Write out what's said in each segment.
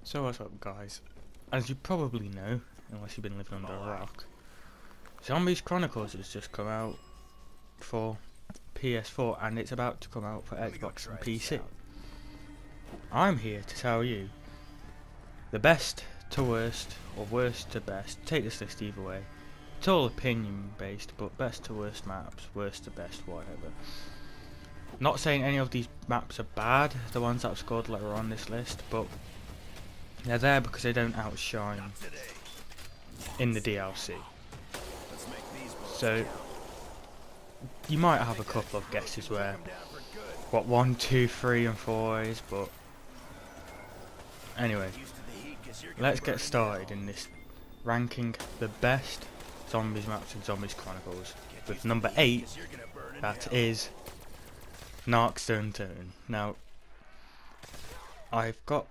So what's up, guys? As you probably know, unless you've been living under a rock, Zombies Chronicles has just come out for PS4 and it's about to come out for Xbox and PC. I'm here to tell you the best to worst, or worst to best, take this list either way. It's all opinion based, but best to worst maps, worst to best, whatever. Not saying any of these maps are bad, the ones that I've scored later on this list, but they're there because they don't outshine in the DLC. So you might have a couple of guesses where what 1, 2, 3 and 4 is, but anyway, let's get started in this ranking the best zombies maps in Zombies Chronicles with number 8, that is Narkstone Turn. Now I've got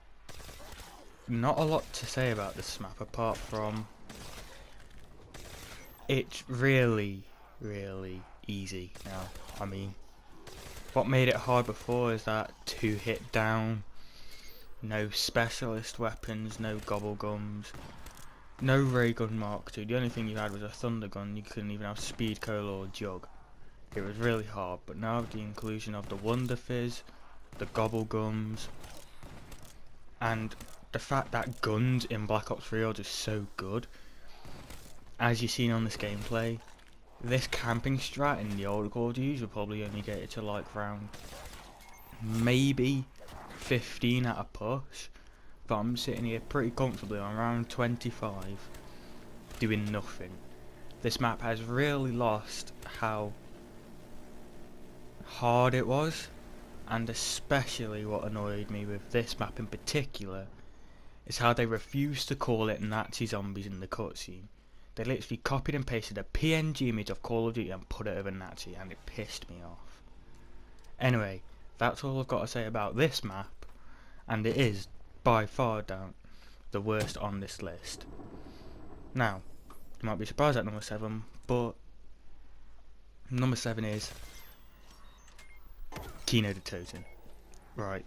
not a lot to say about this map apart from it's really easy now. I mean, what made it hard before is that 2-hit down, no specialist weapons, no gobble gums, no ray gun Mark II. The only thing you had was a thunder gun. You couldn't even have speed cola or jug. It was really hard, but now with the inclusion of the Wonder Fizz, the gobble gums, and the fact that guns in Black Ops 3 are just so good, as you've seen on this gameplay, this camping strat in the old Call of Duty will probably only get it to like round maybe 15 at a push, but I'm sitting here pretty comfortably on round 25 doing nothing. This map has really lost how hard it was, and especially what annoyed me with this map in particular is how they refused to call it Nazi zombies in the cutscene. They literally copied and pasted a PNG image of Call of Duty and put it over Nazi, and it pissed me off. Anyway, that's all I've got to say about this map, and it is by far down the worst on this list. Now, you might be surprised at number 7, but number 7 is Kino de Toten. Right.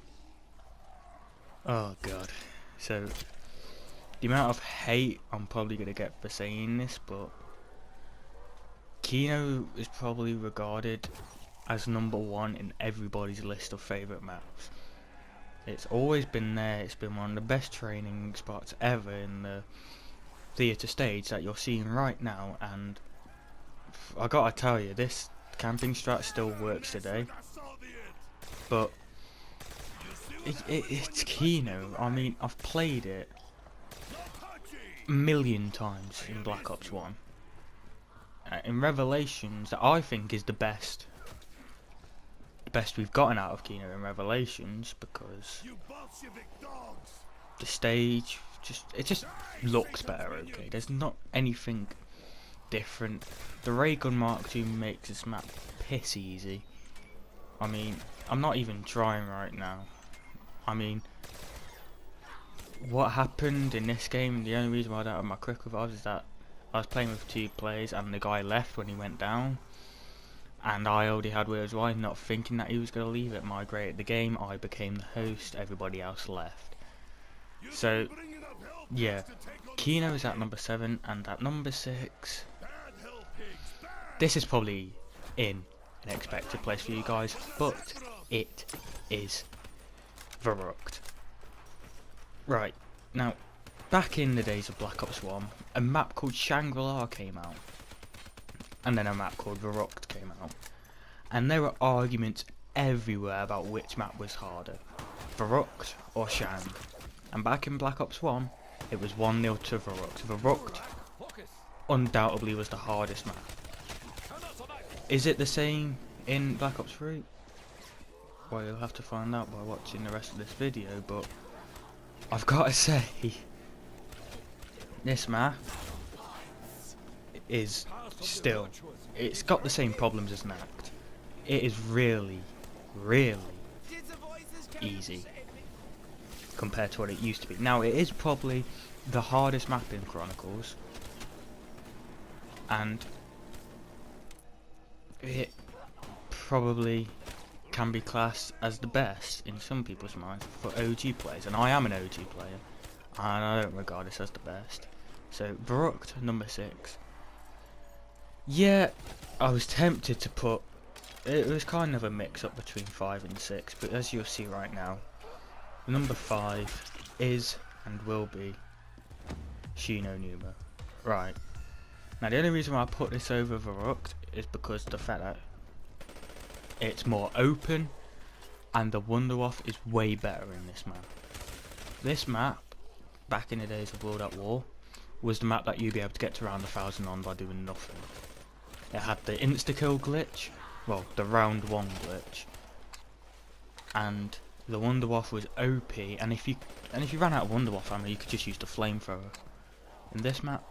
Oh god. So the amount of hate I'm probably going to get for saying this, but Kino is probably regarded as number 1 in everybody's list of favourite maps. It's always been there. It's been one of the best training spots ever in the theatre stage that you're seeing right now, and I gotta tell you, this camping strat still works today, but it's Kino. I mean, I've played it a million times in Black Ops 1. In Revelations, that I think is the best we've gotten out of Kino in Revelations, because the stage just looks better. Okay, there's not anything different. The ray gun Mark II makes this map piss easy. I mean, I'm not even trying right now. I mean, what happened in this game, the only reason why I don't have my quick revives is that I was playing with 2 players and the guy left when he went down, and I already had Wheels Wide, not thinking that he was going to leave. It migrated the game, I became the host, everybody else left. So yeah, Kino is at number 7, and at number 6, this is probably in an expected place for you guys, but it is Verrucht. Right, now, back in the days of Black Ops 1, a map called Shangri-La came out, and then a map called Verrucht came out, and there were arguments everywhere about which map was harder, Verrucht or Shang. And back in Black Ops 1, it was 1-0 to Verrucht. Verrucht undoubtedly was the hardest map. Is it the same in Black Ops 3? Well, you'll have to find out by watching the rest of this video, but I've got to say, this map is still, it's got the same problems as Nact. It is really easy compared to what it used to be. Now, it is probably the hardest map in Chronicles, and it probably can be classed as the best in some people's minds for OG players, and I am an OG player. and I don't regard this as the best. So Baruch, number 6. Yeah, I was tempted to put, it was kind of a mix up between 5 and 6, but as you'll see right now, number 5 is and will be Shino Numa. Right. Now the only reason why I put this over Baruch is because the fact that it's more open and the Wonderwaff is way better in this map. This map, back in the days of World at War, was the map that you'd be able to get to round 1,000 on by doing nothing. It had the insta-kill glitch, well, the round 1 glitch, and the Wonderwaff was OP, and if you ran out of Wonderwaff ammo, you could just use the flamethrower. In this map,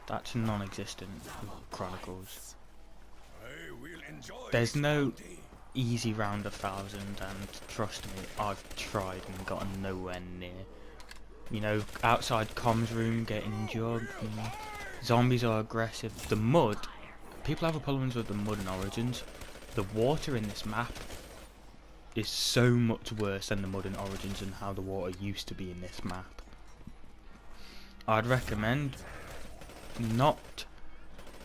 that's non-existent with Chronicles. There's no easy round 1,000, and trust me, I've tried and gotten nowhere near. You know, outside comms room getting jugged, zombies are aggressive. The mud, people have problems with the mud in Origins. The water in this map is so much worse than the mud in Origins and how the water used to be in this map. I'd recommend not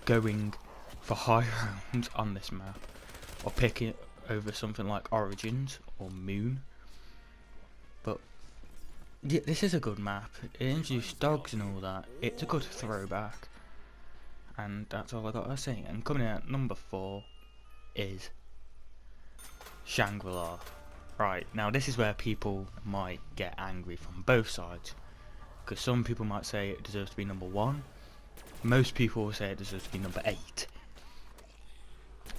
going for high rounds on this map, or pick it over something like Origins or Moon. But yeah, this is a good map. It introduced dogs and all that. It's a good throwback, and that's all I got to say. And coming in at number 4 is Shangri-La. Right, now this is where people might get angry from both sides, because some people might say it deserves to be number 1. Most people will say it deserves to be number 8.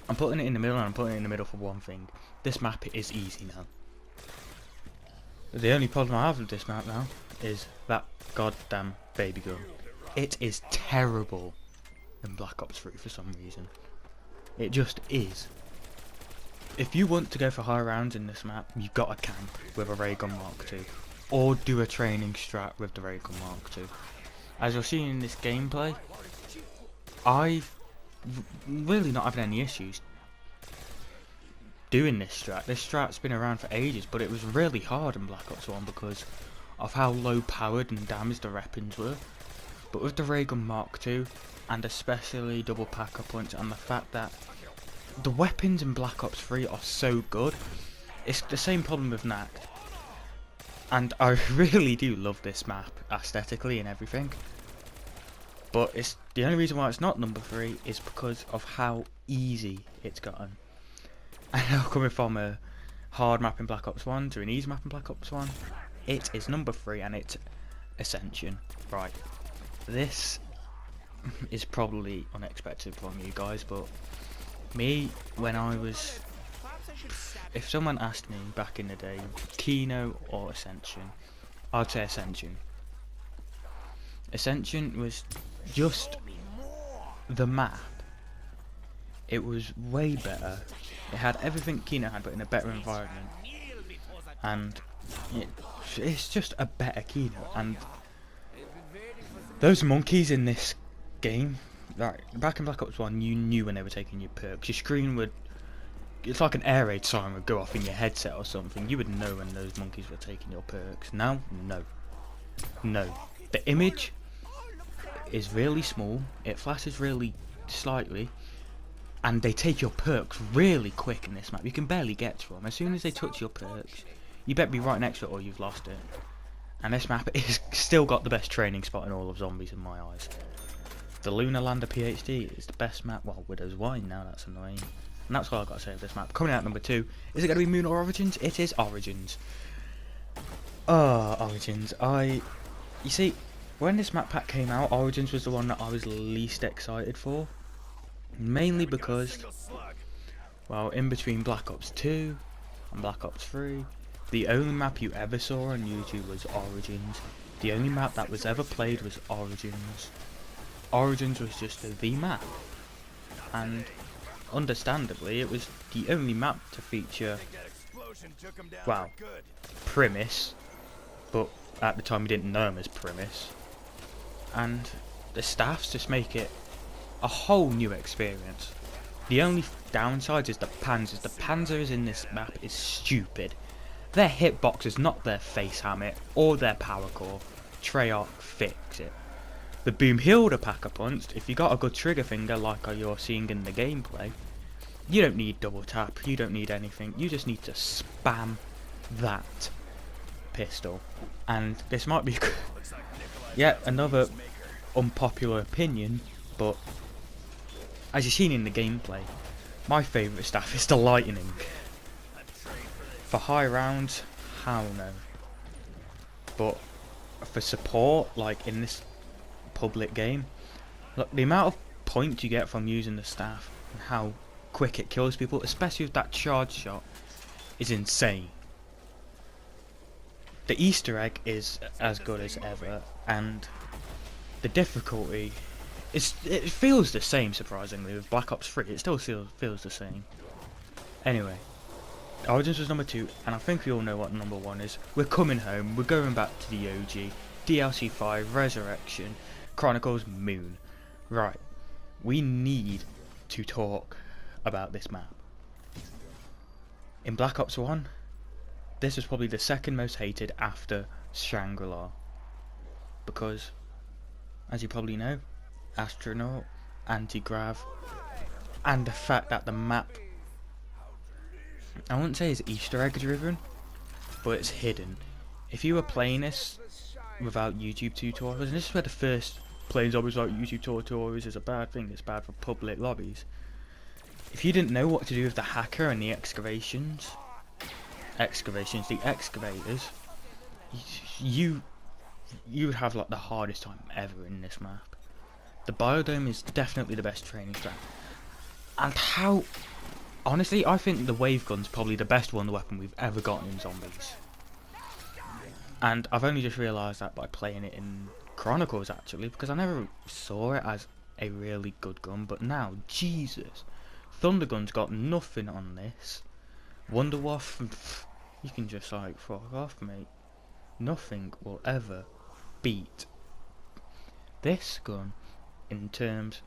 I'm putting it in the middle, and I'm putting it in the middle for one thing. This map is easy now. The only problem I have with this map now is that goddamn baby gun. It is terrible in Black Ops 3 for some reason. It just is. If you want to go for high rounds in this map, you've got to camp with a ray gun Mark II, or do a training strat with the ray gun Mark II. As you're seeing in this gameplay, I've really not having any issues doing this strat. This strat's been around for ages, but it was really hard in Black Ops 1 because of how low powered and damaged the weapons were. But with the ray gun Mark II, and especially double pack-up points, and the fact that the weapons in Black Ops 3 are so good, it's the same problem with NAC. And I really do love this map aesthetically and everything, but it's the only reason why it's not number 3 is because of how easy it's gotten. And now coming from a hard map in Black Ops 1 to an easy map in Black Ops 1, it is number 3, and it's Ascension. Right, this is probably unexpected from you guys, but me, when I was, if someone asked me back in the day, Kino or Ascension, I'd say Ascension. Ascension was just the map. It was way better. It had everything Kino had, but in a better environment. And it's just a better Kino. And those monkeys in this game, right, back in Black Ops 1, you knew when they were taking your perks. Your screen would, it's like an air raid siren would go off in your headset or something. You would know when those monkeys were taking your perks. Now, no. No. The image is really small, it flashes really slightly, and they take your perks really quick in this map. You can barely get to them. As soon as they touch your perks, you better be right next to it or you've lost it. And this map is still got the best training spot in all of zombies in my eyes. The Lunar Lander PhD is the best map. Well, Widow's Wine now, that's annoying. And that's what I've got to say of this map. Coming out number 2, is it going to be Moon or Origins? It is Origins. Origins. You see, when this map pack came out, Origins was the one that I was least excited for. Mainly because, well, in between Black Ops 2 and Black Ops 3, the only map you ever saw on YouTube was Origins. The only map that was ever played was Origins. Origins was just the map. And understandably, it was the only map to feature, well, Primus, but at the time we didn't know him as Primus. And the staffs just make it a whole new experience. The only downside is the Panzers. The Panzers in this map is stupid. Their hitbox is not their face helmet or their power core. Treyarch fix it. The Boomhilda Pack-a-Punch, if you got a good trigger finger like you're seeing in the gameplay, you don't need double tap, you don't need anything, you just need to spam that pistol. And this might be yet another unpopular opinion, but as you've seen in the gameplay, my favourite staff is the lightning. For high rounds, hell no. But for support, like in this public game, look, the amount of points you get from using the staff and how quick it kills people, especially with that charge shot, is insane. The Easter egg is as good as ever, and the difficulty it feels the same, surprisingly. With Black Ops 3 it still feels the same. Anyway, Origins was number 2, and I think we all know what number 1 is. We're coming home, we're going back to the OG, DLC 5, Resurrection, Chronicles, Moon. Right, we need to talk about this map. In Black Ops 1, this was probably the second most hated after Shangri-La. Because, as you probably know, Astronaut, Anti-Grav, and the fact that the map, I wouldn't say it's Easter egg driven, but it's hidden. If you were playing this without YouTube tutorials, and this is where the first playing zombies without YouTube tutorials is a bad thing, it's bad for public lobbies. If you didn't know what to do with the hacker and the the excavators, you would have like the hardest time ever in this map. The biodome is definitely the best training strat. And how, honestly, I think the wave gun's probably the best weapon we've ever gotten in zombies. And I've only just realised that by playing it in Chronicles, actually, because I never saw it as a really good gun, but now, Jesus, Thundergun's got nothing on this. Wonderwaff, you can just like fuck off, mate. Nothing will ever beat this gun in terms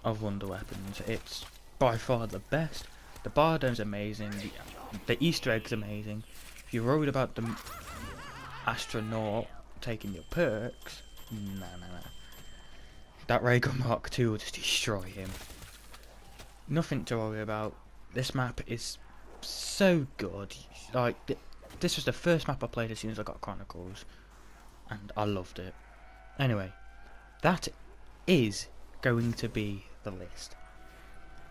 of wonder weapons. It's by far the best. The biodome's amazing, the Easter egg's amazing. If you're worried about the astronaut taking your perks, nah. That ray gun Mark II will just destroy him. Nothing to worry about. This map is so good. Like, this was the first map I played as soon as I got Chronicles, and I loved it. Anyway, that is going to be the list.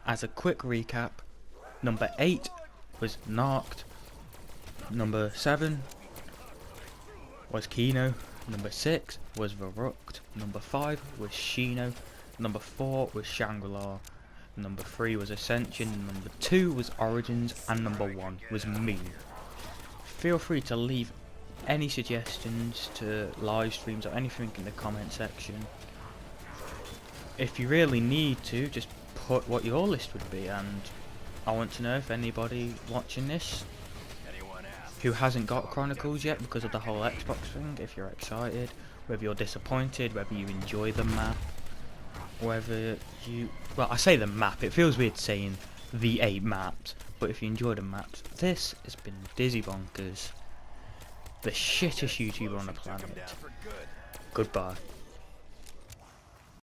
As a quick recap, number 8 was Narked, number 7 was Kino, number 6 was Verrucht, number 5 was Shino, number 4 was Shangri-La, number 3 was Ascension, number 2 was Origins, and number 1 was Moon. Feel free to leave any suggestions to live streams or anything in the comment section. If you really need to, just put what your list would be, and I want to know if anybody watching this who hasn't got Chronicles yet because of the whole Xbox thing, if you're excited, whether you're disappointed, whether you enjoy the map, whether you, well, I say the map, it feels weird saying the 8 maps, but if you enjoy the maps, this has been Dizzy Bonkers, the shittest YouTuber on the planet. Goodbye.